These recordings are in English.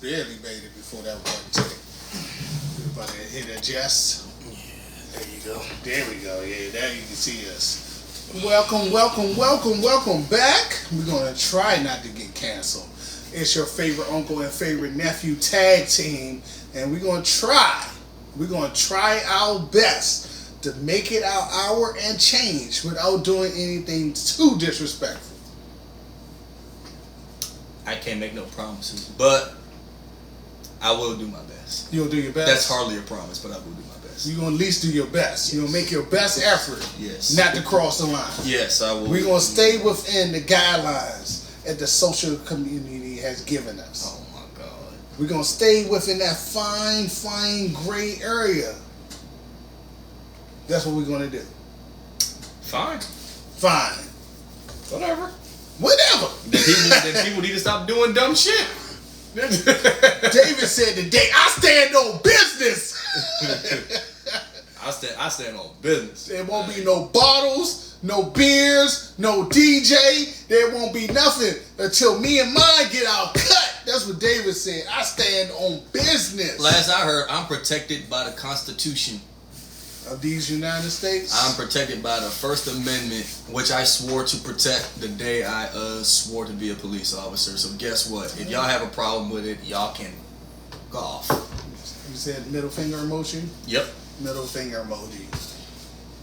barely made it before that one tick. We're about to hit adjust. Yeah, there you go. There we go. Yeah, now you can see us. Welcome back. We're going to try not to get canceled. It's your favorite uncle and favorite nephew tag team, and we're going to try. We're going to try our best to make it our hour and change without doing anything too disrespectful. I can't make no promises, but I will do my best. You'll do your best? That's hardly a promise, but I will do my best. You're going to at least do your best. Yes. You're going to make your best effort not to cross the line. Yes, I will. We're going to stay within the guidelines that the social community has given us. Oh, my God. We're going to stay within that fine gray area. That's what we're going to do. Fine. Whatever. Then people need to stop doing dumb shit. David said today, I stand on business. I stand on business. There won't be no bottles, no beers, no DJ. There won't be nothing until me and mine get our cut. That's what David said. I stand on business. Last I heard, I'm protected by the Constitution of these United States. I'm protected by the First Amendment, which I swore to protect the day I swore to be a police officer. So guess what? If y'all have a problem with it, y'all can go off. You said middle finger emoji? Yep. Middle finger emoji.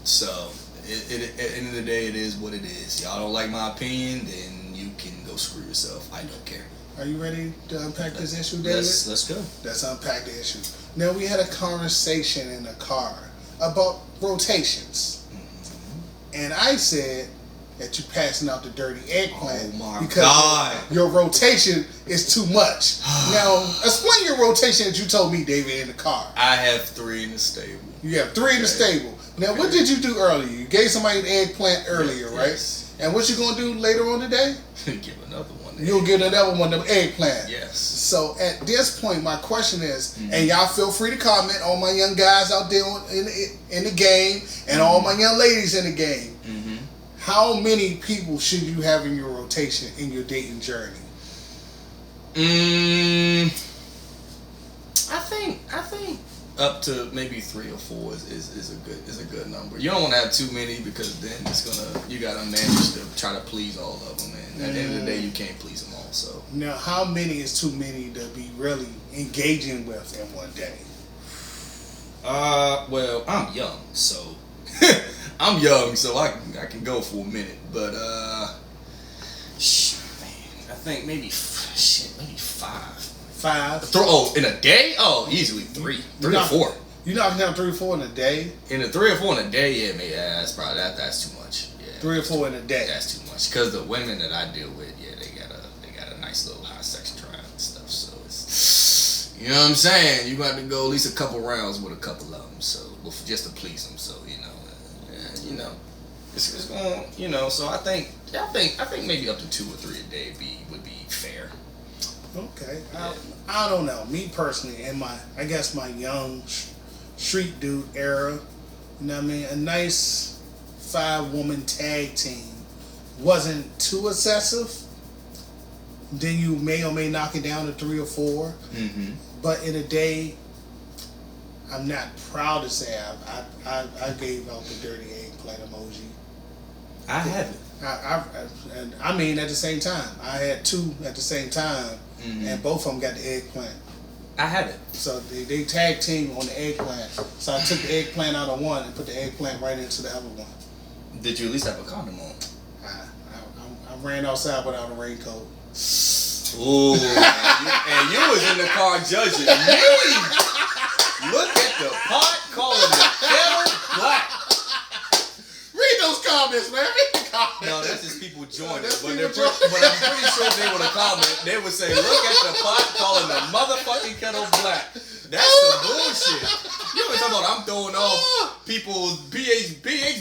So, at the end of the day, it is what it is. Y'all don't like my opinion, then you can go screw yourself. I don't care. Are you ready to unpack this issue, David? Let's go. Let's unpack the issue. Now, we had a conversation in the car about rotations. Mm-hmm. And I said that you passing out the dirty eggplant because your rotation is too much. Now, explain your rotation that you told me, David, in the car. I have 3 in the stable. You have 3 in the stable. Now, what did you do earlier? You gave somebody an eggplant earlier, right? Yes. And what you going to do later on today? Give another one. You'll get another one, the eggplant. Yes. So at this point, my question is, and y'all feel free to comment, all my young guys out there in the game, and all my young ladies in the game. Mm-hmm. How many people should you have in your rotation in your dating journey? I think up to maybe 3 or 4 is a good number. You don't want to have too many because then you gotta manage to try to please all of them, and at the end of the day, you can't please them all. So now, how many is too many to be really engaging with in one day? Well, I'm young, so I can go for a minute, but man, I think maybe 5. 5? In a day? Oh, easily 3 or 4. You're not gonna have 3 or 4 in a day? In a 3 or 4 in a day, yeah, maybe that's probably that's too much. Yeah, 3 or 4 in a day. That's too much because the women that I deal with, yeah, they got a nice little high sex drive and stuff. So it's, you know what I'm saying. You got to go at least a couple rounds with a couple of them, so just to please them. So it's going, So I think maybe up to 2 or 3 a day would be fair. Okay, I don't know. Me personally, in my young street dude era, you know what I mean, a nice 5-woman tag team wasn't too excessive. Then you may or may knock it down to 3 or 4. Mm-hmm. But in a day, I'm not proud to say I gave out the dirty eggplant emoji. I haven't. I mean, at the same time, I had 2 at the same time. Mm-hmm. And both of them got the eggplant. I haven't. So they tag team on the eggplant. So I took the eggplant out of one and put the eggplant right into the other one. Did you at least have a condom on? I ran outside without a raincoat. Ooh, and you was in the car judging me. Look at the pot calling the kettle black. Read those comments, man. Read the comments. No, that's just people joining. But I'm pretty sure if they would have commented, they would say, look at the pot calling the motherfucking kettle black. That's the bullshit. You know what I'm talking about? I'm throwing off people's pH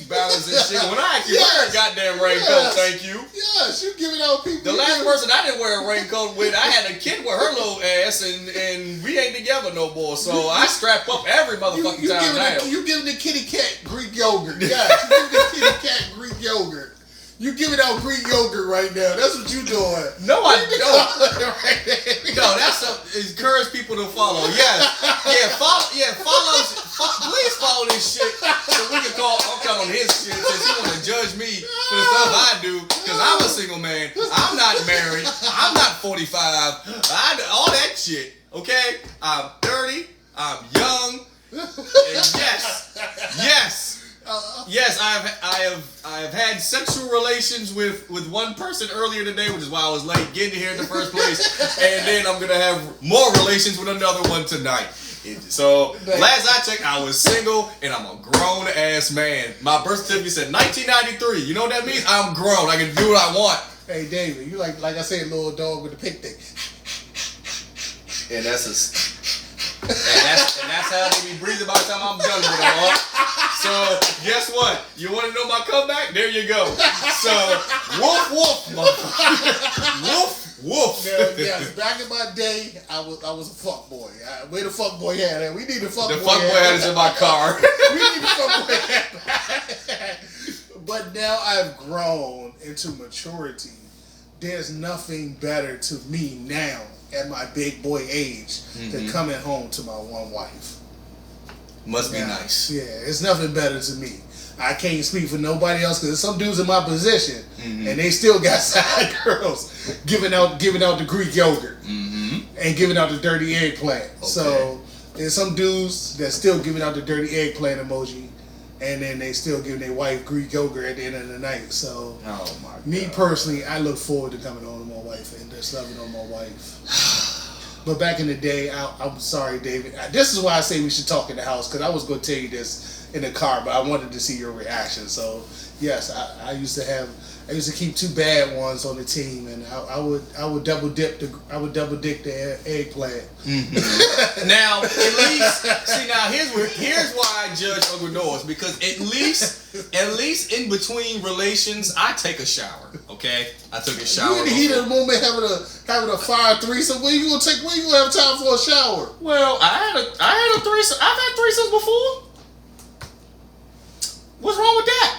balance and shit when I actually wear a goddamn raincoat, thank you. Yes, you giving out people. The last person I didn't wear a raincoat with, I had a kid with her little ass, and we ain't together no more, so I strap up every motherfucking time now. You giving the kitty cat Greek yogurt. Yes, you giving the kitty cat Greek yogurt. You giving out Greek yogurt right now. That's what you doing. No, I don't. No, that's encourage people to follow. Follow. Please follow this shit so we can call Unc out on his shit since he want to judge me for the stuff I do. Because I'm a single man. I'm not married. I'm not 45. All that shit. Okay? I'm 30. I'm young. And yes, I have had sexual relations with one person earlier today, which is why I was late getting here in the first place. And then I'm gonna have more relations with another one tonight. So last I checked, I was single and I'm a grown ass man. My birth certificate said 1993. You know what that means? I'm grown. I can do what I want. Hey David, you like I said, little dog with the pink thing. And that's how they be breathing by the time I'm done with them all. So, guess what? You want to know my comeback? There you go. So, woof, woof, motherfucker. Woof, woof. Now, yes, back in my day, I was a fuck boy. Where the fuck boy hat at? We need a fuck boy hat. The fuck boy hat is in my car. We need a fuck boy hat. But now I've grown into maturity. There's nothing better to me now at my big boy age than coming home to my one wife. Must be nice. Yeah, it's nothing better to me. I can't speak for nobody else because some dudes in my position and they still got side girls giving out the Greek yogurt and giving out the dirty eggplant. Okay. So there's some dudes that's still giving out the dirty eggplant emoji, and then they still giving their wife Greek yogurt at the end of the night. So me personally, I look forward to coming home to my wife and just loving on my wife. But back in the day, I'm sorry, David. This is why I say we should talk in the house, because I was going to tell you this in the car, but I wanted to see your reaction. So yes, I used to keep two bad ones on the team, and I would double dip the eggplant. Now, at least here's why I judge Uncle Noah's, because at least in between relations, I take a shower. Okay, I took a shower. You in the heat of the moment having a fire threesome. Where you gonna have time for a shower? Well, I had a threesome. I've had threesomes before. What's wrong with that?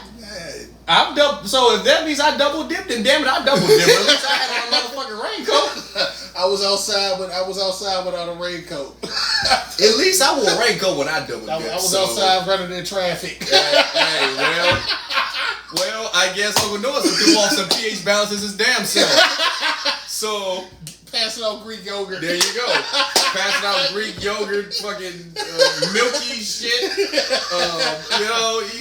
I'm double. So if that means I double dipped, then damn it, I double dipped. At least I had on a motherfucking raincoat. I was outside without a raincoat. At least I wore a raincoat when I double dipped. I was outside running in traffic. Well, I guess Uncle Noah threw off some pH balances his damn self. So passing out Greek yogurt. There you go. Passing out Greek yogurt, fucking milky shit. You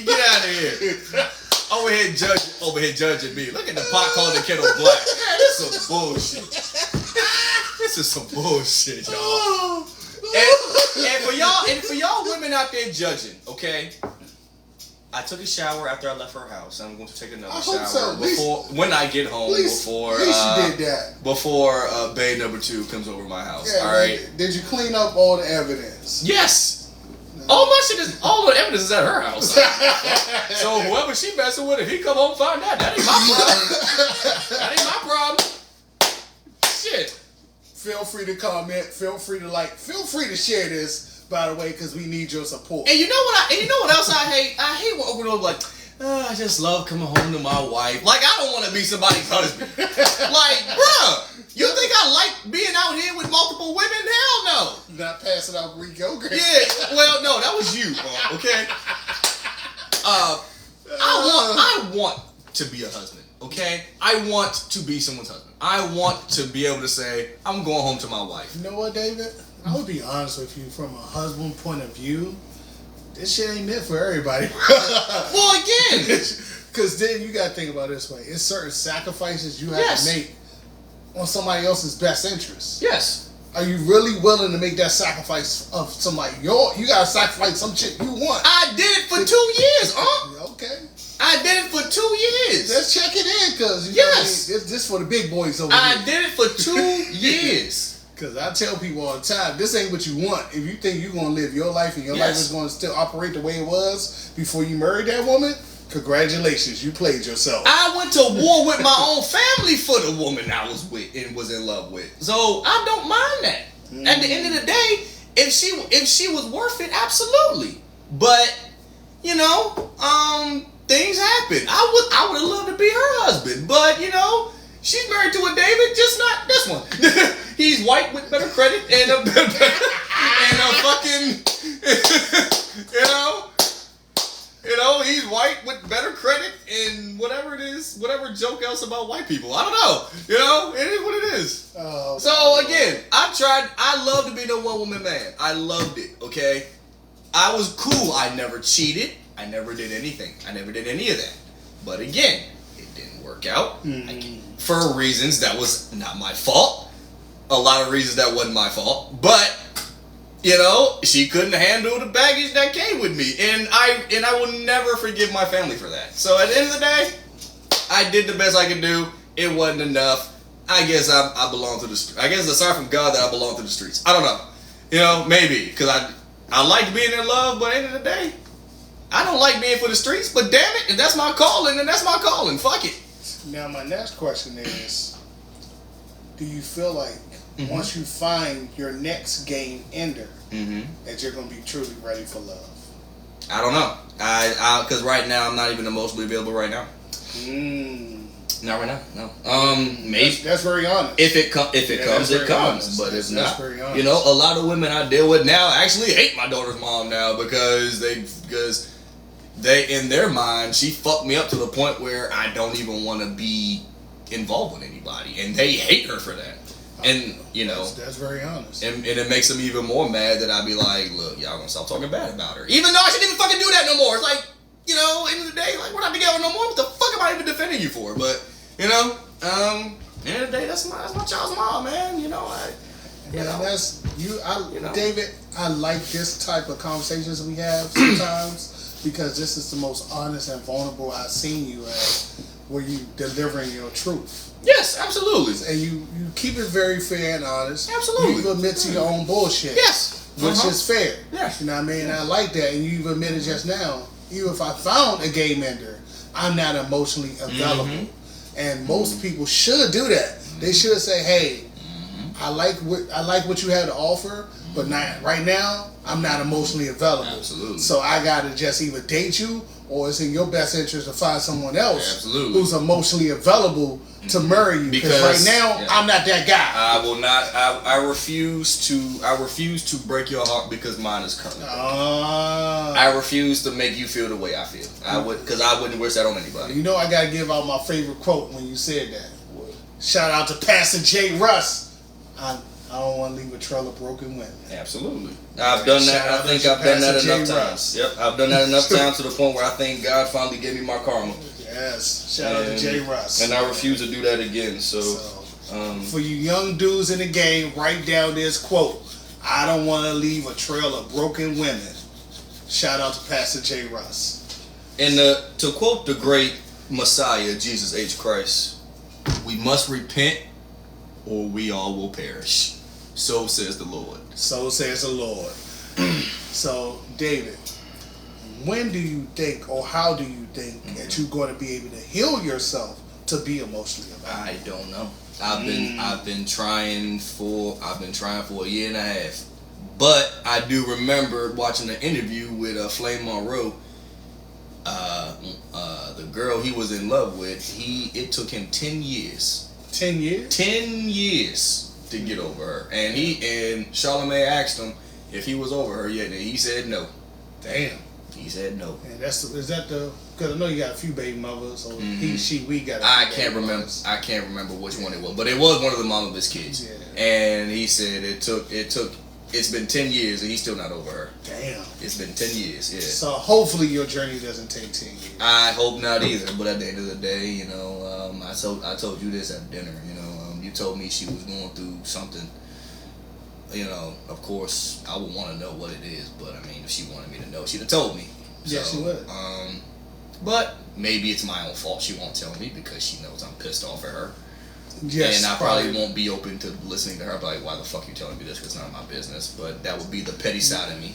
get out of here. Over here judging me. Look at the pot calling the kettle black. This is some bullshit. This is some bullshit, y'all. And for y'all women out there judging, okay? I took a shower after I left her house. I'm going to take another shower when I get home. Before you did that. Before bae number 2 comes over my house. Yeah, all right. Did you clean up all the evidence? Yes. All the evidence is at her house. So whoever she messing with, if he come home and find out, that ain't my problem. That ain't my problem. Shit. Feel free to comment. Feel free to like. Feel free to share this, by the way, because we need your support. And you know what else I hate? I hate when Uncle Noah's like, I just love coming home to my wife. Like, I don't want to be somebody's husband. Like, bruh, you think I like being out here with multiple women? Hell no. Not passing out Greek yogurt. Yeah, well, no, that was you, okay? I want to be a husband, okay? I want to be someone's husband. I want to be able to say, I'm going home to my wife. You know what, David? I would be honest with you, from a husband point of view, this shit ain't meant for everybody. Well, again. Because then you got to think about it this way. It's certain sacrifices you have to make on somebody else's best interest. Yes. Are you really willing to make that sacrifice of somebody? You got to sacrifice some shit you want. I did it for 2 years, Okay. I did it for 2 years. Let's check it in, because this for the big boys over here. I did it for 2 years. Because I tell people all the time, this ain't what you want. If you think you're going to live your life and your life is going to still operate the way it was before you married that woman, congratulations, you played yourself. I went to war with my own family for the woman I was with and was in love with. So I don't mind that. At the end of the day, if she was worth it, absolutely. But, things happen. happened. I would have loved to be her husband, but you know, she's married to a David, just not this one. He's white with better credit and a fucking, you know, he's white with better credit and whatever it is, whatever joke else about white people. I don't know. You know, it is what it is. So again, I love to be the one woman man. I loved it, okay? I was cool. I never cheated. I never did anything. I never did any of that. But again, it didn't work out. For reasons that was not my fault. A lot of reasons that wasn't my fault. But you know, she couldn't handle the baggage that came with me, and I will never forgive my family for that. So at the end of the day, I did the best I could do. It wasn't enough. I guess I belong to the streets. I guess it's a sign from God that I belong to the streets. I don't know. You know, maybe because I like being in love, but at the end of the day, I don't like being for the streets. But damn it, if that's my calling, then that's my calling. Fuck it. Now my next question is, do you feel like once you find your next game ender, that you're going to be truly ready for love? I don't know. Because right now I'm not even emotionally available right now. Not right now. No. Maybe that's very honest. If it comes, it comes. Honest. But that's if not, very honest. you know, a lot of women I deal with now actually hate my daughter's mom now because they in their mind she fucked me up to the point where I don't even want to be involved with anybody, and they hate her for that. And you know, that's very honest. And it makes them even more mad that I be like, look, y'all gonna stop talking bad about her, even though I shouldn't even fucking do that no more. It's like, you know, end of the day, like we're not together no more. What the fuck am I even defending you for? But you know, end of the day, that's my child's mom, man. You know, that's you. David, I like this type of conversations we have sometimes because this is the most honest and vulnerable I've seen you as, where you delivering your truth. Yes, absolutely. And you keep it very fair and honest. Absolutely. You admit to your own bullshit. Yes. Which is fair. Yes. You know what I mean? I like that. And you've admitted just now, even if I found a game ender, I'm not emotionally available. And most people should do that. They should say, hey, I like what you had to offer, but not right now, I'm not emotionally available. Absolutely. So I gotta just either date you, or it's in your best interest to find someone else who's emotionally available to marry you. Because right now, I'm not that guy. I will not. I refuse to break your heart because mine is currently broken. I refuse to make you feel the way I feel. I wouldn't wish that on anybody. You know, I gotta give out my favorite quote when you said that. Shout out to Pastor J. Russ. I don't want to leave a trail of broken women. Absolutely. I've done that. I think I've done that enough times. Yep. I've done that enough times to the point where I think God finally gave me my karma. Yes. Shout out to J. Russ. And I refuse to do that again. So for you young dudes in the game, write down this quote. I don't want to leave a trail of broken women. Shout out to Pastor J. Russ. And to quote the great Messiah, Jesus H. Christ, we must repent or we all will perish. So says the Lord. So says the Lord. So, David, when do you think, or how do you think that you're going to be able to heal yourself to be emotionally available? I don't know. I've been trying for a year and a half. But I do remember watching an interview with Flame Monroe. The girl he was in love with, it took him 10 years. 10 years? 10 years to get over her. And Charlamagne asked him if he was over her yet, and he said no. Damn. He said no. And because I know you got a few baby mothers, or he, she, we got I can't remember which one it was, but it was one of the mom of his kids. Yeah. And he said it's been 10 years and he's still not over her. Damn. It's been 10 years, yeah. So hopefully your journey doesn't take 10 years. I hope not either, but at the end of the day, you know, I told you this at dinner, you know, you told me she was going through something, you know, of course, I would want to know what it is, but I mean, if she wanted me to know, she'd have told me. Yeah, she would. But maybe it's my own fault she won't tell me because she knows I'm pissed off at her. Yes, and I probably won't be open to listening to her. I'll be like, why the fuck you telling me this? Because it's not my business. But that would be the petty side of me.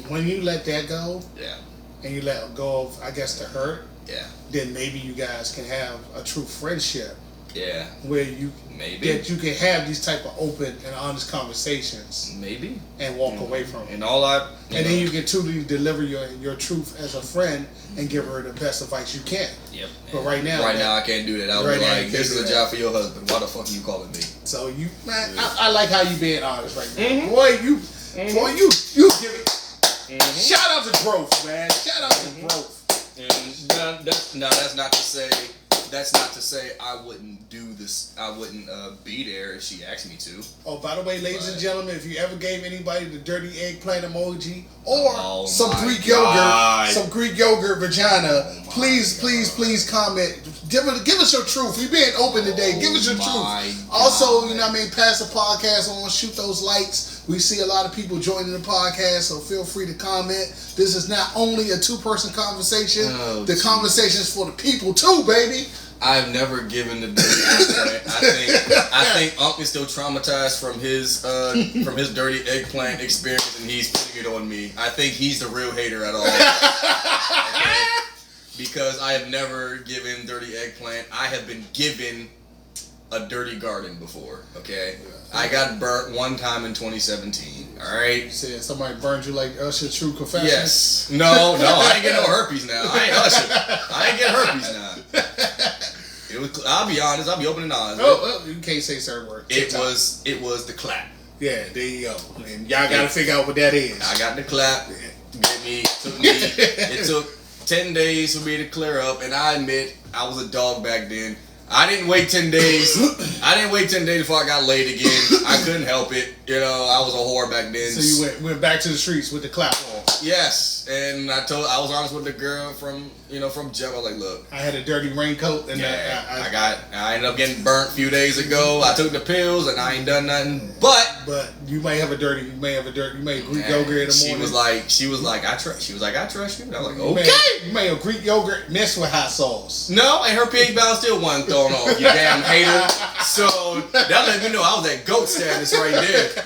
When you let that go, yeah, and you let go of, I guess, the hurt, yeah, then maybe you guys can have a true friendship Yeah. Where you maybe that you can have these type of open and honest conversations. Maybe. And walk away from it. And all I then you can truly deliver your truth as a friend and give her the best advice you can. Yep. But right now I can't do that. I'll be like, this is a job for your husband. Why the fuck are you calling me? So you, man, I like how you being honest right now. Mm-hmm. Boy, you give it. Mm-hmm. Shout out to growth, man. Shout out to growth. And that's not to say. That's not to say I wouldn't do this. I wouldn't be there if she asked me to. Oh, by the way, ladies and gentlemen, if you ever gave anybody the dirty eggplant emoji or some Greek yogurt vagina, please comment. Give us your truth. We being open today. Give us your truth. Also, you know what I mean, pass the podcast on, shoot those likes. We see a lot of people joining the podcast, so feel free to comment. This is not only a 2-person conversation. The conversation is for the people too, baby. I've never given the dirty eggplant. I think Unc is still traumatized from his dirty eggplant experience, and he's putting it on me. I think he's the real hater at all. Okay? Because I have never given dirty eggplant. I have been given a dirty garden before. Okay, I got burnt one time in 2017. All right. You said somebody burned you like Usher True Confession? Yes. No, I ain't get no herpes now. I ain't Usher. I ain't get herpes now. It was. I'll be honest. I'll be open and honest. Oh, you can't say certain words. It was the clap. Yeah, there you go. And y'all gotta figure out what that is. I got the clap. It took 10 days for me to clear up, and I admit I was a dog back then. I didn't wait 10 days. Before I got laid again. I couldn't help it. You know, I was a whore back then. So you went back to the streets with the clap on. Yes, and I was honest with the girl from Jeff. I was like, look, I had a dirty raincoat, and I ended up getting burnt a few days ago. I took the pills, and I ain't done nothing. But you may have a Greek yogurt in the morning. She was like, I trust you. And I was like, okay. You made a Greek yogurt mixed with hot sauce. No, and her pH balance still wasn't thrown off. You damn hater. So that let me know I was at GOAT status right there.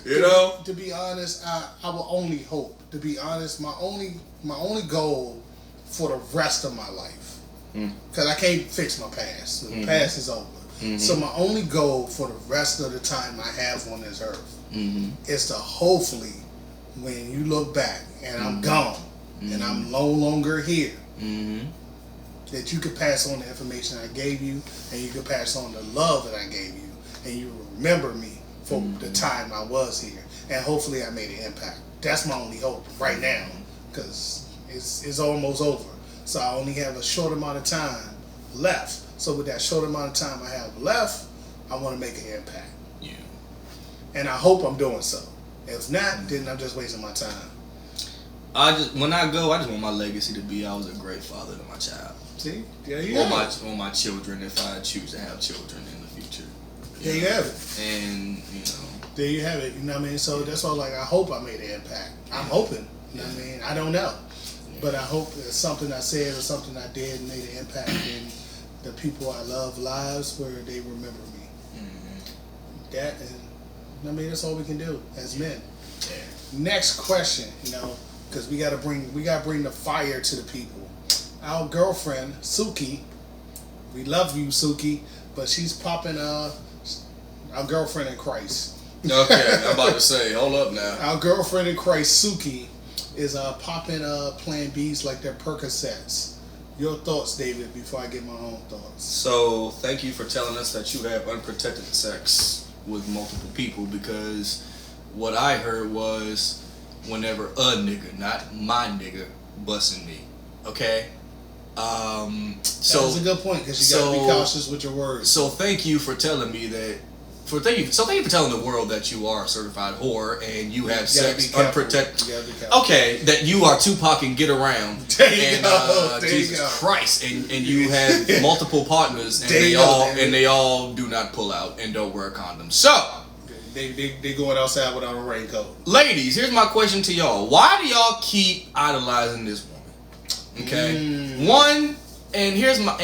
You know. To be honest, I will only hope. To be honest, my only goal for the rest of my life, because I can't fix my past. The past is over. Mm-hmm. So my only goal for the rest of the time I have on this earth is to hopefully, when you look back and I'm gone and I'm no longer here, that you could pass on the information I gave you, and you could pass on the love that I gave you, and you remember me for the time I was here, and hopefully I made an impact. That's my only hope right now, because it's almost over. So I only have a short amount of time left. So with that short amount of time I have left, I want to make an impact. Yeah. And I hope I'm doing so. If not, then I'm just wasting my time. When I go, I just want my legacy to be I was a great father to my child. See? There you have it. Or my children, if I choose to have children in the future. There you have it. And, there you have it. You know what I mean? So that's why, I hope I made an impact. I'm hoping. You know what I mean? I don't know. But I hope that something I said or something I did made an impact in the people I love lives where they remember me. That, and that's all we can do as men. Yeah. Next question, because we gotta bring the fire to the people. Our girlfriend Suki, we love you, Suki, but she's popping our girlfriend in Christ. Okay, I'm about to say, hold up now. Our girlfriend in Christ, Suki, is popping Plan Bs like they're Percocets. Your thoughts, David, before I get my own thoughts. So, thank you for telling us that you have unprotected sex with multiple people, because what I heard was whenever a nigga, not my nigga, busting me. Okay? That was a good point, because you gotta be cautious with your words. So, thank you for telling me that. Thank you for telling the world that you are a certified whore and you have sex unprotected. Okay, that you are Tupac and get around. Jesus Christ, and you have multiple partners and they all do not pull out and don't wear condoms. So they going outside without a raincoat. Ladies, here's my question to y'all: why do y'all keep idolizing this woman? Okay, one. And here's my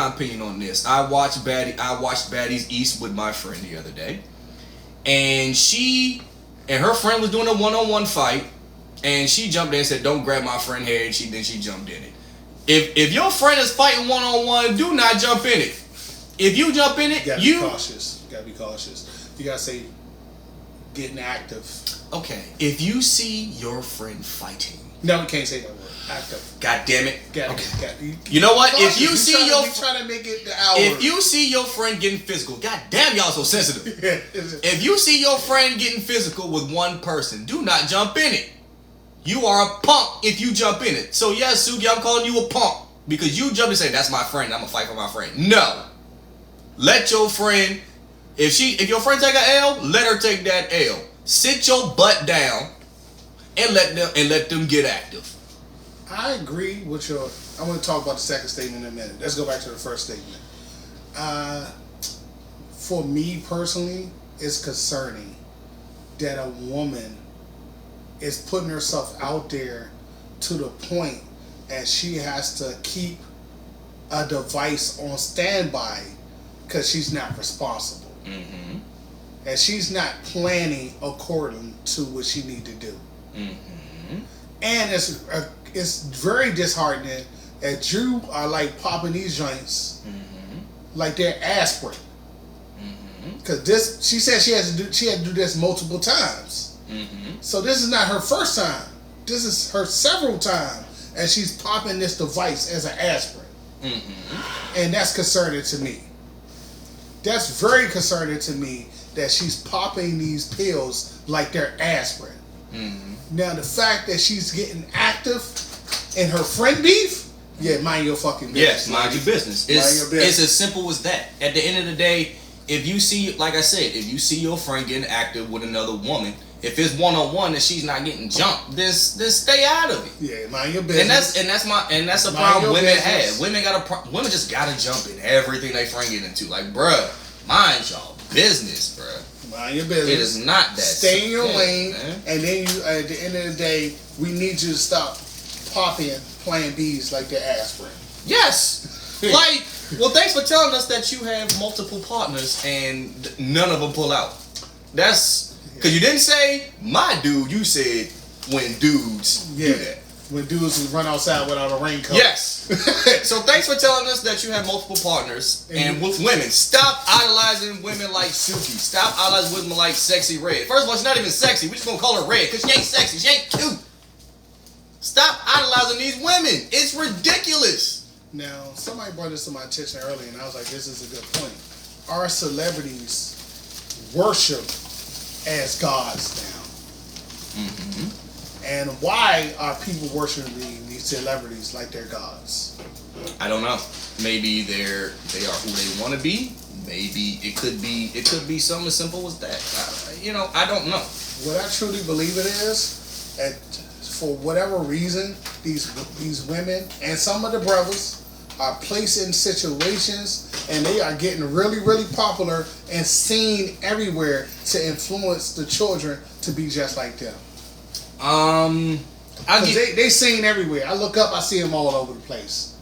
opinion on this. I watched Baddies East with my friend the other day, and her friend was doing a one-on-one fight, and she jumped in and said, "Don't grab my friend's hair," and then she jumped in it. If your friend is fighting one-on-one, do not jump in it. If you jump in You it, gotta be cautious. You gotta be cautious. You gotta say getting active. Okay. If you see your friend fighting. No, you can't say that word. Active. God damn it. Okay. You know what? Cautious. If you see your trying to make it the hour. if you see your friend getting physical, god damn y'all so sensitive. If you see your friend getting physical with one person, do not jump in it. You are a punk if you jump in it. So yes, Suki, I'm calling you a punk because you jump and say that's my friend. I'm gonna fight for my friend. No. Let your friend, if your friend take a L, let her take that L. Sit your butt down and let them get active. I agree with your. I'm going to talk about the second statement in a minute. Let's go back to the first statement. For me personally, it's concerning that a woman is putting herself out there to the point that she has to keep a device on standby because she's not responsible. Mm-hmm. And she's not planning according to what she need to do. Mm-hmm. And it's very disheartening that you are like popping these joints like they're aspirin. Because she said she had to do this multiple times. So this is not her first time. This is her several times, and she's popping this device as an aspirin. And that's concerning to me. That's very concerning to me that she's popping these pills like they're aspirin. Now the fact that she's getting active in her friend beef, yeah, mind your fucking business. Yes, mind your business. It's as simple as that. At the end of the day, if you see, like I said, if you see your friend getting active with another woman, if it's one-on-one and she's not getting jumped, then stay out of it. Yeah, mind your business. And that's a problem women have. Women just gotta jump in everything they friend get into. Like, bruh, mind y'all business, bruh. Mind your business. It is not that. Stay in your lane, man. and then you. At the end of the day, we need you to stop popping Plan Bs like they're aspirin. Yes. Like, well, thanks for telling us that you have multiple partners and none of them pull out. That's because you didn't say my dude. You said when dudes do that. When dudes run outside without a raincoat. Yes. So thanks for telling us that you have multiple partners and with women. Stop idolizing women like Suki. Stop idolizing women like Sexy Red. First of all, she's not even sexy. We just gonna call her Red because she ain't sexy. She ain't cute. Stop idolizing these women. It's ridiculous. Now, somebody brought this to my attention earlier, and I was like, this is a good point. Our celebrities worship as gods now. And why are people worshiping these celebrities like they're gods? I don't know. Maybe they are who they want to be. Maybe it could be something as simple as that. I don't know. What I truly believe it is, that for whatever reason, these women and some of the brothers are placed in situations and they are getting really, really popular and seen everywhere to influence the children to be just like them. They seen everywhere. I look up, I see them all over the place.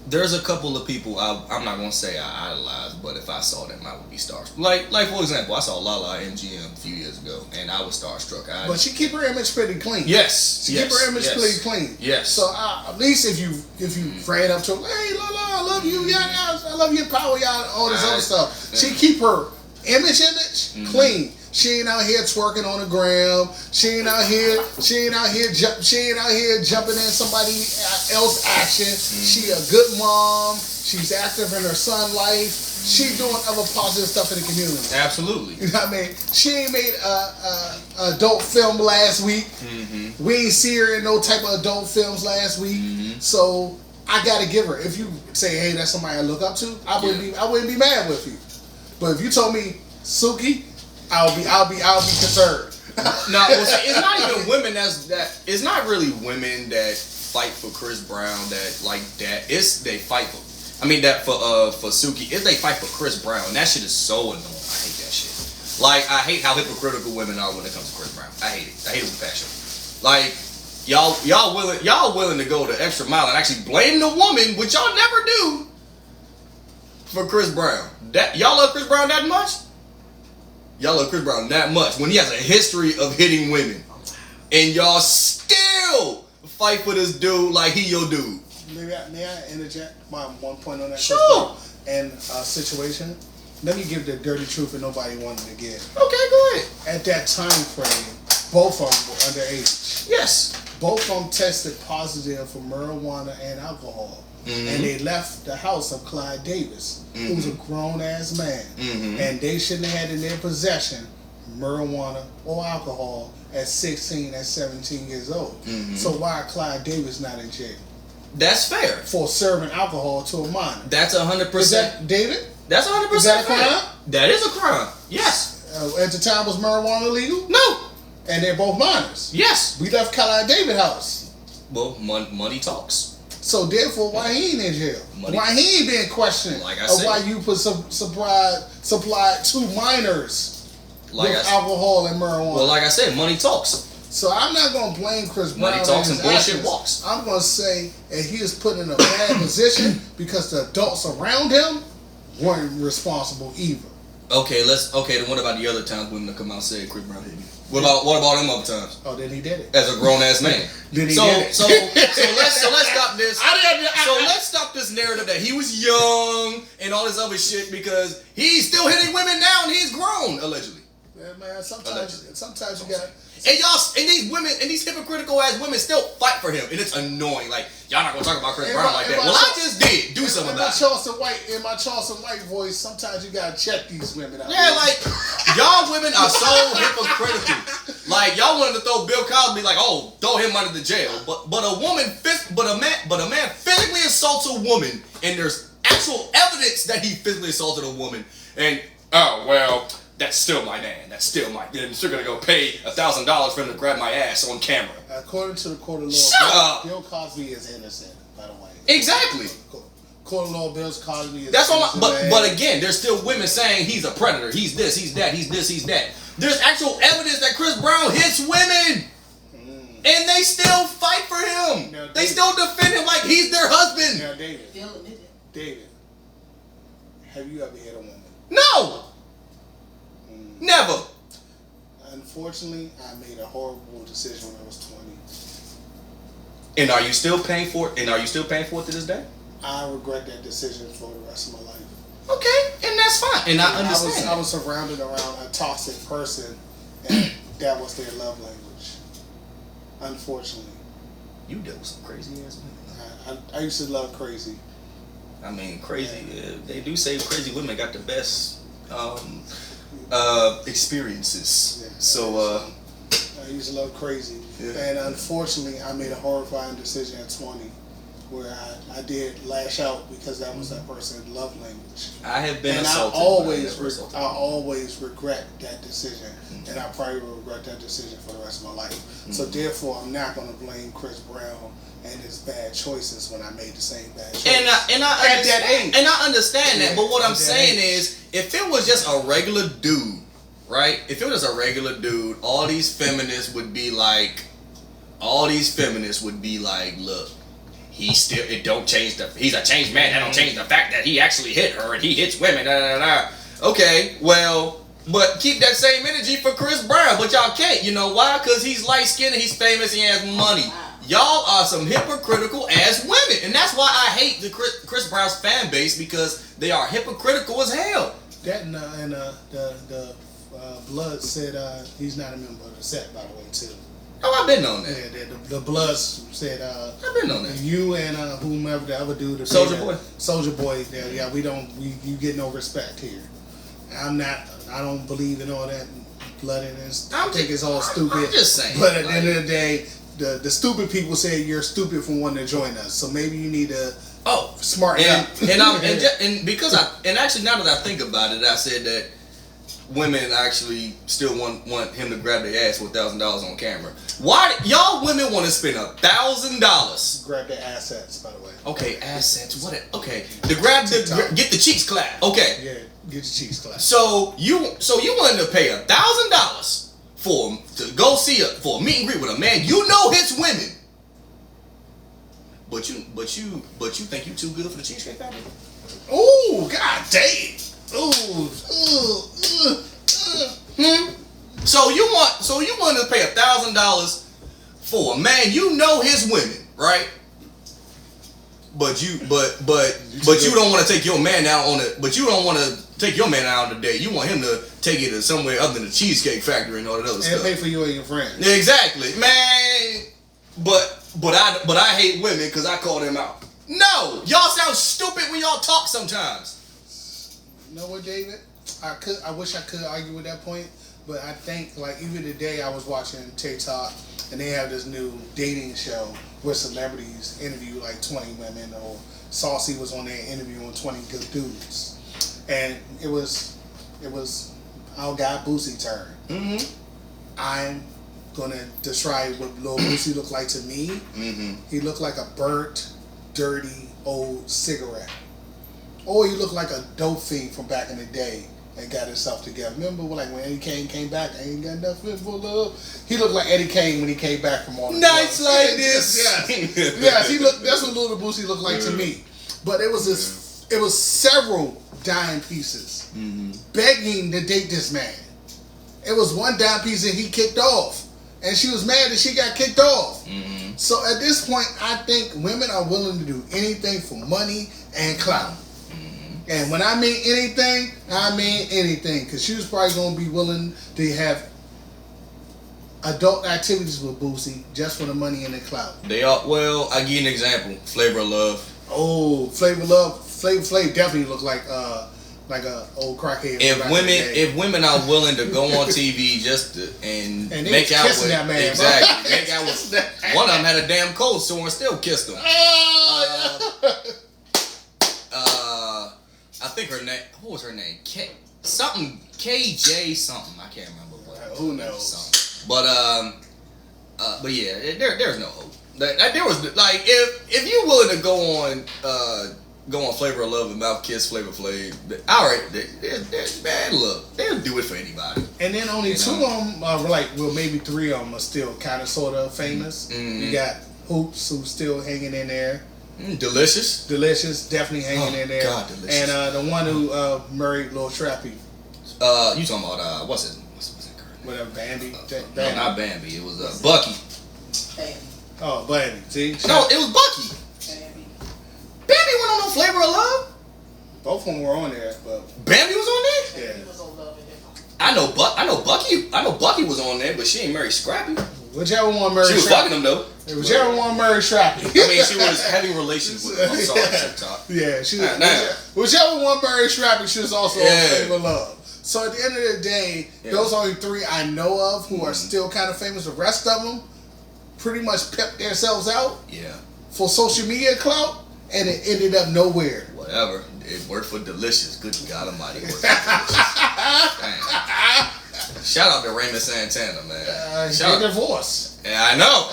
There's a couple of people I'm not gonna say I idolize, but if I saw them, I would be starstruck. Like for example, I saw Lala MGM a few years ago, and I was starstruck. But she keep her image pretty clean. Yes, she keep her image pretty clean. Yes. So at least if you ran up to her, hey Lala, I love you, I love your power, all this other stuff. She keep her image clean. She ain't out here twerking on the gram. She ain't out here jumping in somebody else's action. She a good mom. She's active in her son's life. She doing other positive stuff in the community. Absolutely. You know what I mean? She ain't made a adult film last week. We ain't see her in no type of adult films last week. So I gotta give her. If you say, hey, that's somebody I look up to, I wouldn't be mad with you. But if you told me Suki, I'll be concerned. No, it's not even women it's not really women that fight for Chris Brown that like that. It's they fight for for Suki. If they fight for Chris Brown, that shit is so annoying. I hate that shit. Like I hate how hypocritical women are when it comes to Chris Brown. I hate it. I hate it with passion. Like y'all willing to go the extra mile and actually blame the woman, which y'all never do, for Chris Brown. That y'all love Chris Brown that much? Y'all love Chris Brown that much when he has a history of hitting women, and y'all still fight for this dude like he your dude. may I interject my one point on that? Sure. And situation. Let me give the dirty truth that nobody wanted to give. Okay, go ahead. At that time frame, both of them were underage. Yes. Both of them tested positive for marijuana and alcohol. And they left the house of Clyde Davis, who was a grown-ass man. And they shouldn't have had in their possession marijuana or alcohol at 16, at 17 years old. So why Clyde Davis not in jail? That's fair. For serving alcohol to a minor. That's 100%. Is that, David? That's 100%. Is that a fair. crime? That is a crime. Yes. At the time, was marijuana illegal? No. And they're both minors. Yes. We left Clyde Davis' house. Well, money talks. So therefore, why he ain't in jail? Money. Why he ain't being questioned Like I of said. why you put supplied two minors Like with I said. alcohol and marijuana? Well, like I said, money talks. So I'm not gonna blame Chris Brown. Money talks and and his bullshit actions. walks. I'm gonna say that he is put in a bad position because the adults around him weren't responsible either. Okay, then what about the other times women that come out and say Chris Brown hit me? What about them other times? Oh, then he did it. As a grown ass man. Then he so did it. so let's stop this. Let's stop this narrative that he was young and all this other shit because he's still hitting women now and he's grown, allegedly. Yeah, man. Sometimes you got. And y'all, and these women, and these hypocritical ass women still fight for him, and it's annoying. Like y'all not gonna talk about Chris Brown like that. Well, I just did do something about it. In my Charleston White voice, sometimes you gotta check these women out. Yeah, like y'all women are so hypocritical. Like y'all wanted to throw Bill Cosby, like, oh, throw him under the jail, but a man physically assaults a woman, and there's actual evidence that he physically assaulted a woman, and oh well. That's still my man. That's still my. Then you're gonna go pay $1,000 for him to grab my ass on camera. According to the court of law, Shut up. Bill Cosby is innocent. By the way. Exactly. Court of law, Bill Cosby is. That's all. innocent. But again, there's still women saying he's a predator. He's this. He's that. He's this. He's that. There's actual evidence that Chris Brown hits women, and they still fight for him. Now, they still defend him like he's their husband. Now, David, have you ever hit a woman? No. Never. Unfortunately, I made a horrible decision when I was 20. And are you still paying for it? To this day? I regret that decision for the rest of my life. Okay, and that's fine. And I understand. I was surrounded around a toxic person, and that was their love language. Unfortunately. You dealt with some crazy ass women. I used to love crazy. I mean, crazy. They do say crazy women got the best experiences. Yeah, so I used to love crazy, yeah. and unfortunately, I made a horrifying decision at 20, where I did lash out because that was that person's love language. I have been and assaulted. I always regret that decision, and I probably will regret that decision for the rest of my life. So therefore, I'm not going to blame Chris Brown and his bad choices when I made the same bad choice. And I understand that, but what I'm saying age. is, if it was just a regular dude, right? If it was a regular dude, all these feminists would be like, look, he's a changed man. That don't change the fact that he actually hit her and he hits women. Okay, well, but keep that same energy for Chris Brown, but y'all can't. You know why? Because he's light skinned and he's famous. He has money. Y'all are some hypocritical ass women, and that's why I hate the Chris Brown's fan base, because they are hypocritical as hell. That and the Blood said he's not a member of the set, by the way, too. Oh, I've been on that. Yeah, the Bloods said I've been on that. you and whomever the other dude, Soldier Boy. Yeah, you get no respect here. I don't believe in all that blood in this. I think it's all stupid. I'm just saying. But at the end of the day, the stupid people say you're stupid for wanting to join us. So maybe you need to smart. Yeah, and actually now that I think about it, I said that women actually still want him to grab their ass with $1,000 on camera. Why y'all women want to spend $1,000? Grab their assets, by the way. Okay, assets. Okay, get the cheeks clapped. Okay. Yeah, get your cheeks clapped. So you willing to pay $1,000 to go for a meet and greet with a man you know hits women, but you think you too good for the Cheesecake Factory? Ooh, god damn. So you want to pay $1,000 for a man you know his women, right? but you don't want to take your man out on it. But you don't want to take your man out on a date. You want him to take you to somewhere other than the Cheesecake Factory and all that other stuff. And pay for you and your friends. Exactly, man. But I hate women because I call them out. No, y'all sound stupid when y'all talk sometimes. You know what, David? I wish I could argue with that point, but I think like even today I was watching TikTok and they have this new dating show where celebrities interview like 20 women, or Saucy was on there interviewing 20 good dudes, and it was our guy Boosie turn. Mm-hmm. I'm gonna describe what Lil Boosie looked like to me. Mm-hmm. He looked like a burnt, dirty old cigarette, or he looked like a dope fiend from back in the day and got himself together. Remember, like when Eddie Kane came back, I ain't got nothing for love. He looked like Eddie Kane when he came back from all the Nights drugs. like this. Yes, he looked. That's what Lil Boosie looked like to me. But it was this. It was several dime pieces begging to date this man. It was one dime piece that he kicked off, and she was mad that she got kicked off. Mm-hmm. So at this point, I think women are willing to do anything for money and clout. And when I mean anything, I mean anything. Because she was probably going to be willing to have adult activities with Boosie just for the money and the clout. They are, well, I give you an example. Flavor of Love. Oh, Flavor Flav definitely looked like a old crackhead. If women are willing to go on TV just to, and make out with that man, exactly, make out with one of them had a damn cold sore and still kissed him. I think her name. What was her name? KJ something. I can't remember what. Who knows? Something. But yeah, there's no hope. There was like if you're willing to go on Flavor of Love and Mouth Kiss Flavor Flav, alright, there's bad luck. They'll do it for anybody. And then only two of them are maybe three of them are still kind of sort of famous. Mm-hmm. You got Hoops, who's still hanging in there. Delicious, definitely hanging in there. God, Delicious. And the one who married Lil Trappy. You talking about what's that girl? Whatever, Bambi. No, not Bambi. It was Bucky. Bambi. Oh, Bambi. See? No, it was Bucky. Bambi went on Flavor of Love. Both of them were on there, but Bambi was on there. yeah. He was on Love and Hip Hop. I know Bucky was on there, but she ain't married Scrappy. Whichever one married She was fucking him though. Whichever one married Trappy. I mean, she was having relations with him. I'm sorry, TikTok. Yeah, she was. Nah. Whichever one married Trappy, she was also on Yeah. Flavor of Love. So at the end of the day, those are only three I know of who are still kind of famous. The rest of them pretty much pepped themselves out Yeah. for social media clout, and it ended up nowhere. Whatever. It worked for Delicious. Good God Almighty, it worked for Delicious. Damn. Shout out to Raymond Santana, man. He Shout out. divorced. Yeah, I know.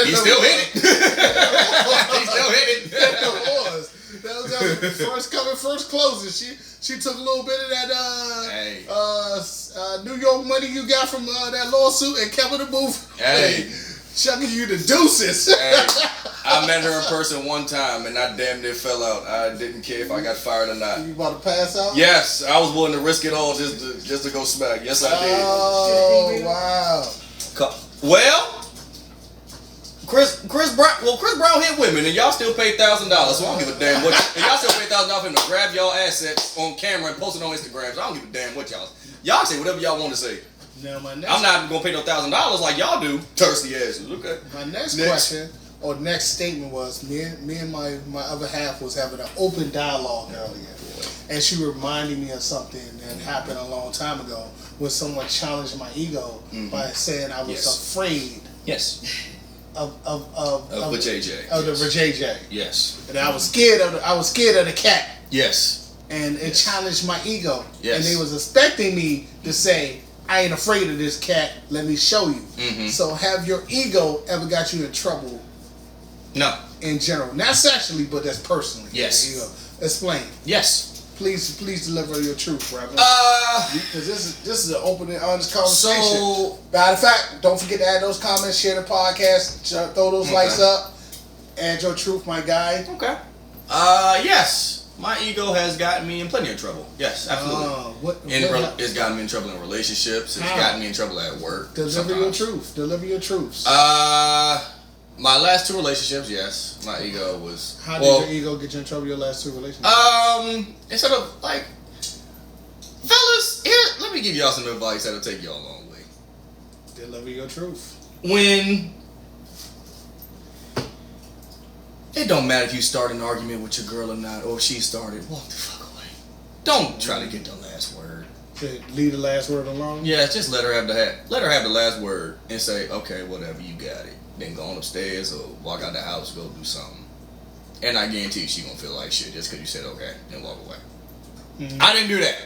He still hit it. He still hit it. That was her first coming, first closing. She took a little bit of that New York money you got from that lawsuit and kept it in the booth. Hey. Chucking you the deuces. Hey, I met her in person one time and I damn near fell out. I didn't care if I got fired or not. You about to pass out? Yes, I was willing to risk it all just to go smack. Yes, I did. Oh, wow. Well, Chris Brown hit women and y'all still pay $1,000, so I don't give a damn what. And y'all still pay $1,000 for him to grab y'all assets on camera and post it on Instagram. So I don't give a damn what y'all say whatever y'all want to say. Now my next, I'm not gonna pay no $1,000 like y'all do. Thirsty asses. Okay. My next question or next statement was me and my other half was having an open dialogue earlier, and she reminded me of something that happened a long time ago when someone challenged my ego by saying I was afraid. Yes. Of the JJ. Of the JJ. Yes. And I was scared of the cat. Yes. And it challenged my ego. Yes. And they was expecting me to say, I ain't afraid of this cat, let me show you. Mm-hmm. So have your ego ever got you in trouble? No. In general. Not sexually, but that's personally. Yes. Ego. Explain. Yes. Please deliver your truth, brother. Because this is an open and honest conversation. So, matter of fact, don't forget to add those comments, share the podcast, throw those likes up, add your truth, my guy. Okay. Yes. My ego has gotten me in plenty of trouble. Yes, absolutely. It's gotten me in trouble in relationships. It's gotten me in trouble at work. Deliver your truth. Deliver your truths. My last 2 relationships, yes, my ego was. How did your ego get you in trouble your last 2 relationships? Instead of like, fellas, here, let me give y'all some advice that'll take y'all a long way. Deliver your truth. When it don't matter if you start an argument with your girl or not, or if she started, walk the fuck away. Don't try to get the last word. Leave the last word alone. Yeah, just let her have the last word and say, okay, whatever, you got it. Then go on upstairs or walk out the house, go do something. And I guarantee she gonna feel like shit just because you said okay and walk away. Mm-hmm. I didn't do that.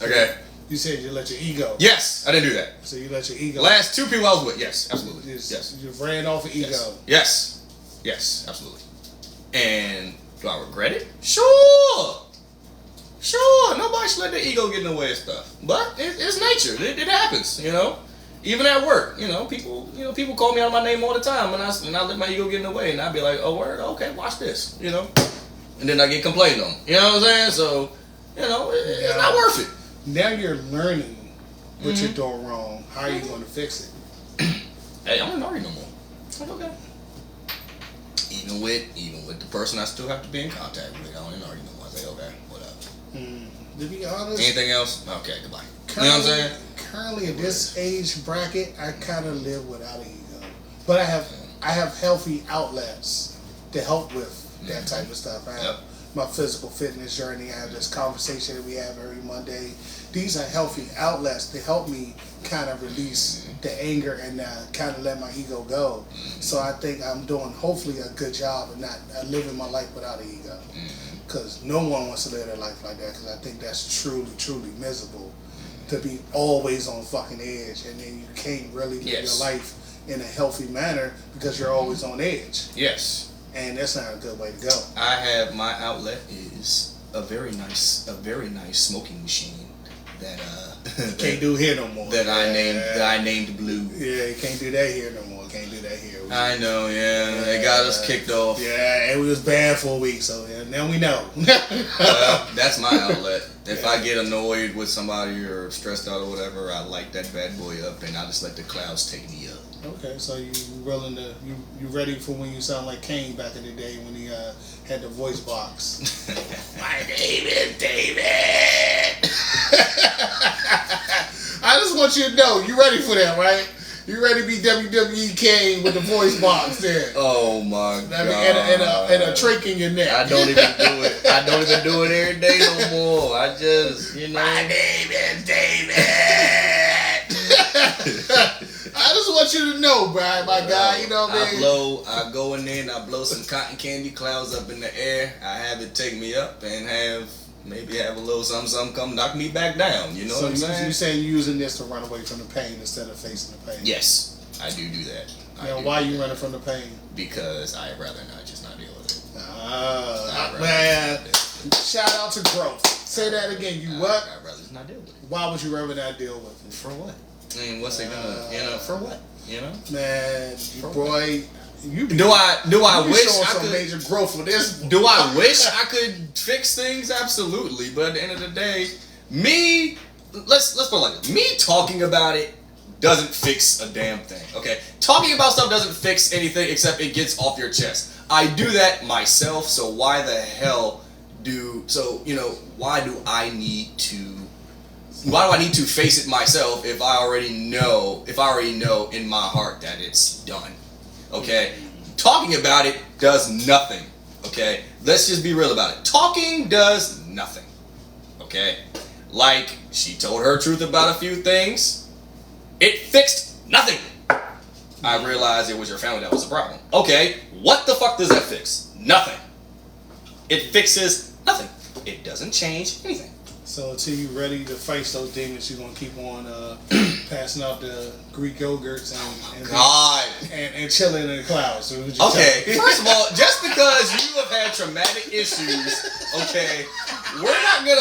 Okay. You said you let your ego. Yes, I didn't do that. So you let your ego. Last 2 people I was with, yes, absolutely. Yes. You ran off of ego. Yes. Yes, absolutely. And do I regret it? Sure. Nobody should let their ego get in the way of stuff. But it's nature. It happens, you know. Even at work, people call me out my name all the time, and I let my ego get in the way, and I'd be like, oh word, okay, watch this, and then I get complained on. You know what I'm saying? So, it's not worth it. Now you're learning what you're doing wrong. How are you going to fix it? Hey, I don't argue no more. It's like, okay. Even with the person I still have to be in contact with, I don't argue no more. I say, okay, whatever. To be honest. Anything else? Okay, goodbye. You know what I'm saying? Currently, at this age bracket, I kind of live without an ego, but I have healthy outlets to help with that type of stuff. I have my physical fitness journey. I have this conversation that we have every Monday. These are healthy outlets to help me kind of release the anger and kind of let my ego go. So I think I'm doing hopefully a good job of not living my life without an ego, because no one wants to live their life like that, because I think that's truly miserable. To be always on fucking edge, and then you can't really live your life in a healthy manner because you're always on edge. Yes. And that's not a good way to go. My outlet is a very nice smoking machine that can't do here no more. That I named Blue. Yeah, you can't do that here no more. Can't do that here. I know, they got us kicked off. Yeah, and we was banned for a week, so now we know. Well, that's my outlet. If I get annoyed with somebody or stressed out or whatever, I light that bad boy up and I just let the clouds take me up. Okay, so you ready for when you sound like Kane back in the day when he had the voice box? My name is David. I just want you to know, you ready for that, right? You ready to be WWE Kane with the voice box there? Oh my god! And a trach in your neck. I don't even do it. I don't even do it every day no more. I just, My name is David. I just want you to know, Brian, my guy. You know what I mean? I go in there and I blow some cotton candy clouds up in the air. I have it take me up and maybe have a little something come knock me back down. You know what I'm saying? So you saying you're using this to run away from the pain instead of facing the pain? Yes, I do that. Why are you running from the pain? Because I'd rather not deal with it. Man, shout out to growth. Say that again. What? I'd rather just not deal with it. Why would you rather not deal with it? For what? I mean, what's it gonna? For what? Man, boy. Do I wish I some could major growth for this? Do I wish I could fix things? Absolutely, but at the end of the day, let's put it like this. Me talking about it doesn't fix a damn thing. Okay, talking about stuff doesn't fix anything except it gets off your chest. I do that myself, so why the hell why do I need to face it myself if I already know in my heart that it's done? Okay? Talking about it does nothing. Okay? Let's just be real about it. Talking does nothing. Okay? Like, she told her truth about a few things. It fixed nothing. I realized it was your family that was the problem. Okay, what the fuck does that fix? Nothing. It fixes nothing. It doesn't change anything. So until you're ready to face those demons, you're gonna keep on passing out the Greek yogurts and chilling in the clouds. So okay, first of all, just because you have had traumatic issues, okay, we're not gonna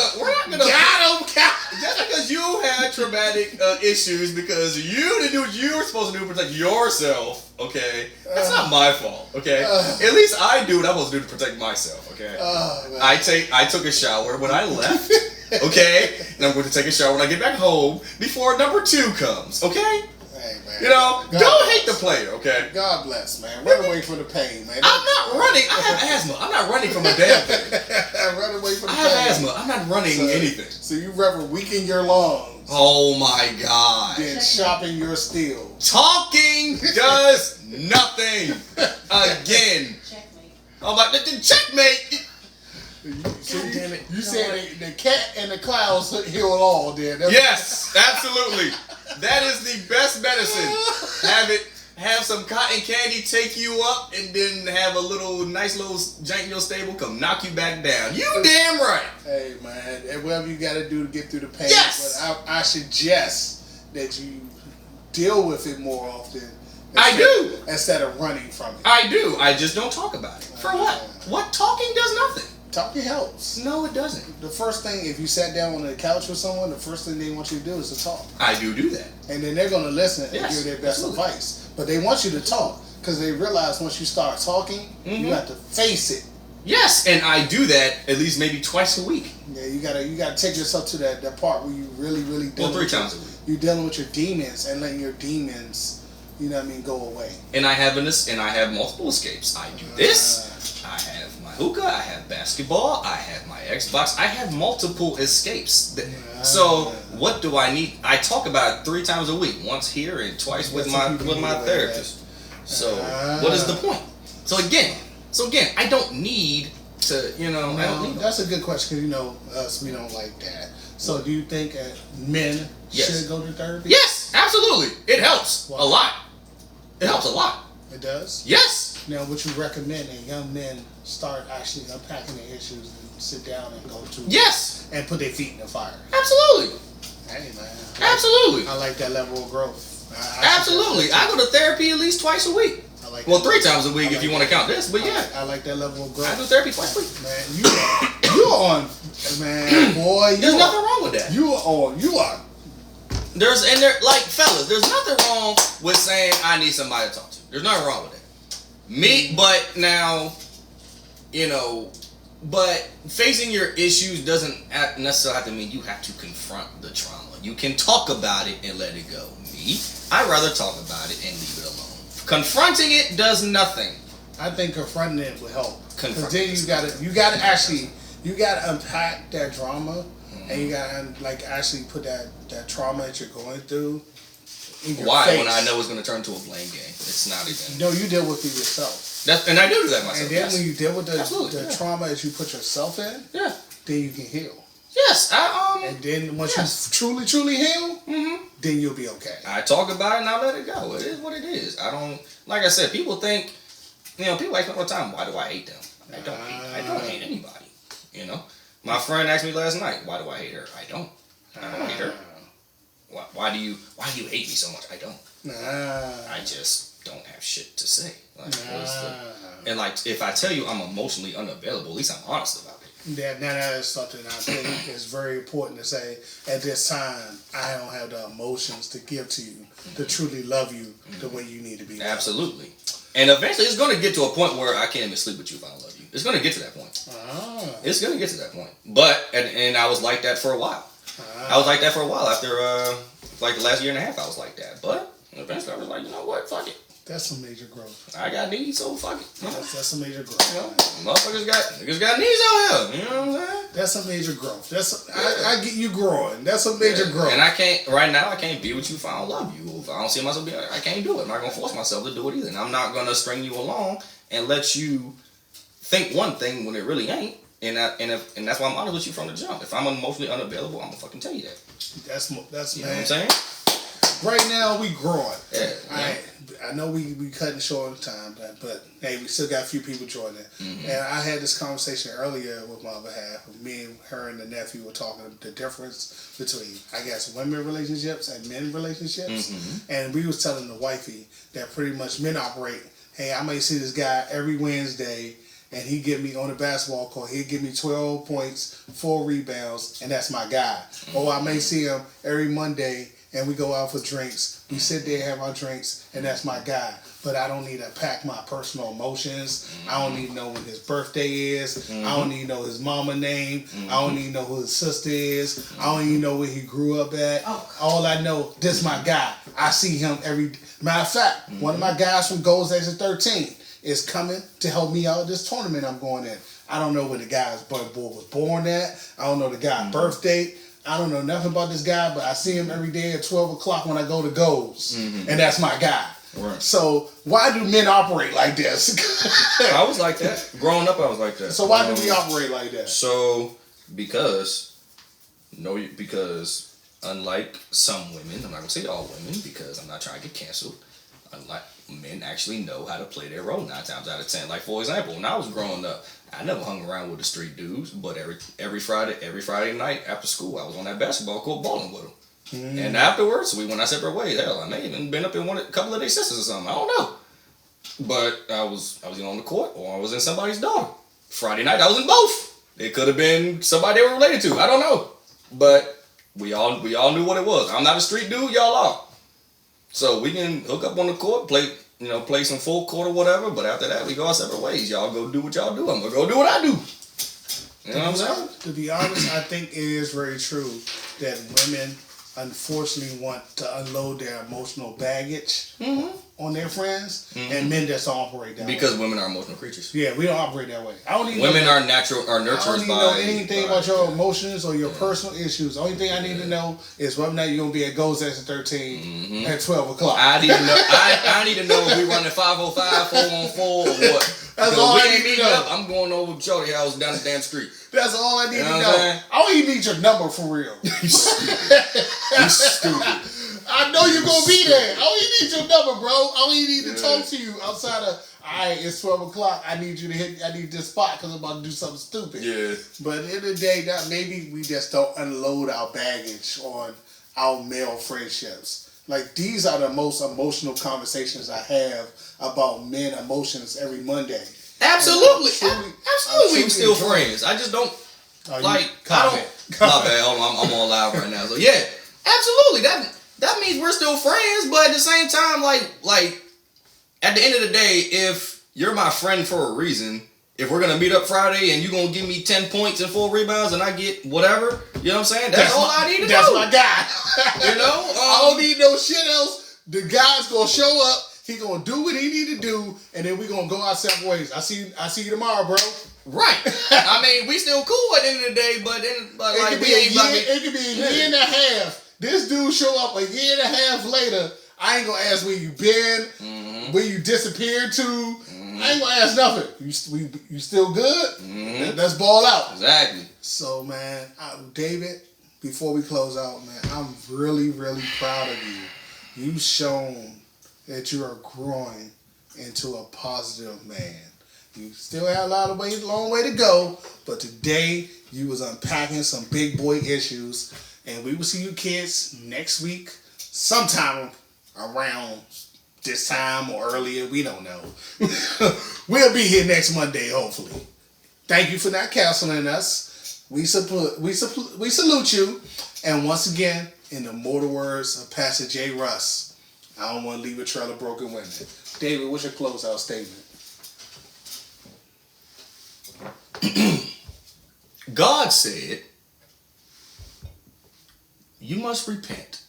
just because you had traumatic issues because you didn't do what you were supposed to do to protect yourself. Okay, that's not my fault. Okay, at least I do what I'm supposed to do to protect myself. Okay, I took a shower when I left. Okay, and I'm going to take a shower when I get back home before number 2 comes. Okay. Hey man, man. You know, God don't bless. hate the player, okay? God bless, man. Run away from the pain, man. I'm not running. I have asthma. I'm not running from a damn thing. Run away from the I pain. have asthma. I'm not running anything. So you rather weaken your lungs Oh my God. than shopping your steel. Talking does nothing. Again. Checkmate. I'm like, the checkmate. God damn it. You said the cat and the clouds heal all, then. Yes, absolutely. That is the best medicine. Have some cotton candy take you up, and then have a nice little jank in your stable come knock you back down. You damn right. Hey, man, and whatever you got to do to get through the pain. Yes! But I suggest that you deal with it more often. I do. Instead of running from it. I do. I just don't talk about it. For what? What? Talking does nothing. Talking helps. No, it doesn't. The first thing, if you sat down on the couch with someone, the first thing they want you to do is to talk. I do that. And then they're going to listen and Yes, give their best absolutely. advice. But they want you to talk because they realize once you start talking, you have to face it. Yes, and I do that at least maybe twice a week. Yeah, you gotta take yourself to that part where you really Well, 3 times a week. You're dealing with your demons and letting your demons, you know what I mean, go away. And I have multiple escapes. I do this. I have my hookah. I have basketball. I have my Xbox. I have multiple escapes. So what do I need? I talk about it 3 times a week. Once here and twice with my therapist. So what is the point? So again, I don't need to. I don't need. That's a good question because us, we don't like that. So do you think men should go to therapy? Yes, absolutely. It helps a lot. It helps a lot. It does? Yes. Now, would you recommend that young men start actually unpacking their issues and sit down and go to Yes. and put their feet in the fire? Absolutely. Hey, man. Absolutely. I like that level of growth. Absolutely. I go to therapy at least twice a week. I like Well, that. 3 times a week if you want to count this, but yeah. I like that level of growth. I do therapy twice a week. Man, you are on, man, boy. There's nothing wrong with that. You are. Fellas, there's nothing wrong with saying I need somebody to talk to. There's nothing wrong with that. But now, but facing your issues doesn't necessarily have to mean you have to confront the trauma. You can talk about it and let it go. I'd rather talk about it and leave it alone. Confronting it does nothing. I think confronting it would help. Because Confronting then you gotta unpack that drama, and you gotta actually put that trauma that you're going through in your Why? face. When I know it's going to turn to a blame game. It's not even. No, you deal with it yourself. And I do that myself. And then yes. when you deal with Absolutely, the yeah. trauma that you put yourself in, Yeah. then you can heal. Yes. And then once you truly heal, then you'll be okay. I talk about it and I let it go. It is what it is. I don't, like I said, people think, people ask me all the time, why do I hate them? I don't hate anybody. My friend asked me last night, why do I hate her? I don't hate her. Why do you hate me so much? I don't. I just don't have shit to say. And if I tell you I'm emotionally unavailable, at least I'm honest about it. That is something I think is very important to say. At this time, I don't have the emotions to give to you to truly love you the way you need to be loved. Absolutely. And eventually it's going to get to a point where I can't even sleep with you if I don't love you. It's going to get to that point. It's going to get to that point. But, and I was like that for a while. I was like that for a while. After, the last year and a half, I was like that. But eventually I was like, you know what? Fuck it. That's some major growth. I got needs, so fuck it. That's some major growth. Niggas got needs out here. You know what I'm saying? That's some major growth. I get you growing. That's some major growth. And I can't be with you if I don't love you. If I don't see myself being, I can't do it. I'm not gonna force myself to do it either. And I'm not gonna string you along and let you think one thing when it really ain't. And that's why I'm honest with you from the jump. If I'm emotionally unavailable, I'm gonna fucking tell you that. That's You know what man. I'm saying? Right now we growing. Yeah. I know we cutting short on time, but hey, we still got a few people joining. And I had this conversation earlier with my other half. Me and her and the nephew were talking the difference between, I guess, women relationships and men relationships. And we was telling the wifey that pretty much men operate. Hey, I may see this guy every Wednesday, and he give me on the basketball court. He'll give me 12 points, 4 rebounds, and that's my guy. Or I may see him every Monday, and we go out for drinks. We sit there, have our drinks, and that's my guy. But I don't need to pack my personal emotions. I don't need to know when his birthday is. I don't need to know his mama name. I don't need to know who his sister is. I don't even know where he grew up at. All I know, this my guy. I see him every. Matter of fact, one of my guys from Goals Exit 13 is coming to help me out at this tournament I'm going in. I don't know where the guy's boy was born at. I don't know the guy's birthday. I don't know nothing about this guy, but I see him every day at 12 o'clock when I go to Goals. And that's my guy. Right. So why do men operate like this? I was like that. Growing up, I was like that. So why do we operate like that? So, because unlike some women, I'm not going to say all women because I'm not trying to get canceled, unlike men actually know how to play their role 9 times out of 10. Like, for example, when I was growing up, I never hung around with the street dudes, but every Friday night after school, I was on that basketball court balling with them. And afterwards, we went our separate ways. Hell, I may even been up in a couple of their sisters or something. I don't know. But I was either on the court or I was in somebody's daughter. Friday night, I was in both. It could have been somebody they were related to. I don't know. But we all knew what it was. I'm not a street dude. Y'all are. So we can hook up on the court, play some full court or whatever. But after that, we go our separate ways. Y'all go do what y'all do. I'm gonna go do what I do. You know what I'm saying? To be honest, I think it is very true that women unfortunately want to unload their emotional baggage on their friends, and men just don't operate that way. Because women are emotional creatures. Yeah, we don't operate that way. Women are nurturers I don't even know anything about your emotions or your personal issues. The only thing I need to know is whether or not you're going to be at Goals Exit 13 at 12 o'clock. I need to know. I need to know if we running 505, 4-on-4, or what. That's all I need to know. Up, I'm going over to Shorty house down the damn street. That's all I need to know. Saying? I don't even need your number for real. You stupid. I know you're going to be there. I don't even need your number, bro. I don't even need to talk to you outside of, alright, it's 12 o'clock. I need you to I need this spot because I'm about to do something stupid. Yeah. But at the end of the day, that maybe we just don't unload our baggage on our male friendships. Like, these are the most emotional conversations I have about men emotions every Monday. Absolutely. Absolutely, We still friends. I just don't, I don't, my bad, hold on, I'm on live right now. So yeah, absolutely. That means we're still friends, but at the same time, like at the end of the day, if you're my friend for a reason, if we're gonna meet up Friday and you're gonna give me 10 points and 4 rebounds and I get whatever, you know what I'm saying? That's all I need to That's know. my guy. You know? I don't need no shit else. The guy's gonna show up, he gonna do what he need to do, and then we gonna go our separate ways. I see you tomorrow, bro. Right. I mean, we still cool at the end of the day, but like it could be a year and a half. This dude show up a year and a half later. I ain't gonna ask where you been, where you disappeared to. I ain't gonna ask nothing. You still good? Let's ball out. Exactly. So man, David, before we close out, man, I'm really, really proud of you. You've shown that you are growing into a positive man. You still have a long way to go, but today you was unpacking some big boy issues, and we will see you kids next week, sometime around this time or earlier. We don't know. We'll be here next Monday, hopefully. Thank you for not canceling us. We salute you, and once again, in the mortal words of Pastor J. Russ, I don't want to leave a trail of broken women. David, what's your closeout statement? God said, you must repent,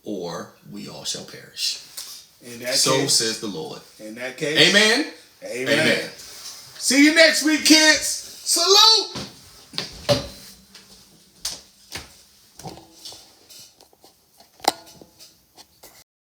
or we all shall perish. In that so case, says the Lord. In that case, Amen. Amen. See you next week, kids. Salute.